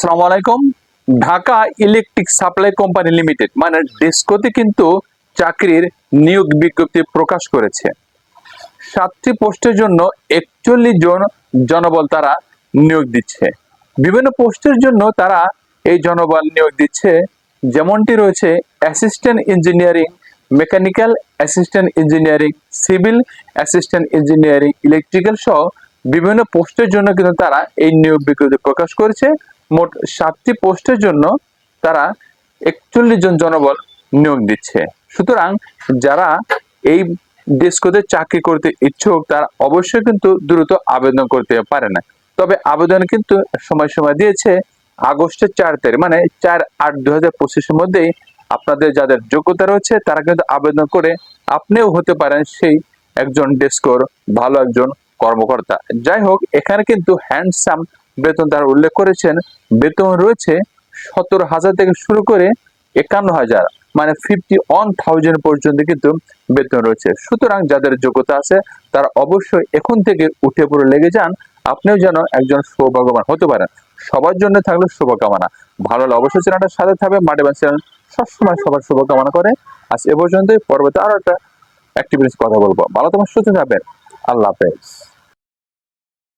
আসসালামু আলাইকুম। Dhaka electric supply company limited মানে ডেসকোতে কিন্তু চাকরির নিয়োগ বিজ্ঞপ্তি প্রকাশ করেছে। 7টি পোস্টের জন্য 41 জন জনবল তারা নিয়োগ দিচ্ছে। বিভিন্ন পোস্টের জন্য তারা এই জনবল নিয়োগ দিচ্ছে, যেমনটি রয়েছে assistant engineering, mechanical assistant engineering, civil assistant engineering, electrical সহ বিভিন্ন পোস্টের জন্য কিন্তু তারা এই নিয়োগ বিজ্ঞপ্তি প্রকাশ করেছে। মোট 7টি পোস্টের জন্য তারা 41 জন জনবল নিয়োগ দিচ্ছে। সুতরাং যারা এই ডেসকোতে চাকরি করতে ইচ্ছুক তারা অবশ্যই কিন্তু দ্রুত আবেদন করতে পারে না। তবে আবেদন কিন্তু সময় দিয়েছে আগস্টের 4 তারিখ, মানে 4/8/2025-এর মধ্যেই আপনাদের যাদের যোগ্যতা রয়েছে তারা কিন্তু আবেদন করে আপনিও হতে পারেন সেই একজন ডেসকোর ভালো একজন কর্মকর্তা। যাই হোক, এখানে কিন্তু হ্যান্ডসাম বেতন তারা উল্লেখ করেছেন। বেতন রয়েছে 17,000 থেকে শুরু করে 51,000, মানে 51,000 পর্যন্ত কিন্তু বেতন রয়েছে। সুতরাং যাদের যোগ্যতা আছে তারা অবশ্যই এখন থেকে উঠে পড়ে লেগে যান, আপনিও যেন একজন সৌভাগ্যবান হতে পারেন। সবার জন্য থাকলে শুভকামনা। ভালো হলে অবশ্যই চ্যানেলটার সাথে থাকবে। মাল্টিভার্স চ্যানেল সবসময় সবার শুভকামনা করে। আজ এ পর্যন্তই। পরবর্তী আরো একটা অ্যাক্টিভিটিস কথা বলবো। ভালো তোমার সুস্থ থাকবেন। আল্লাহ হাফেজ।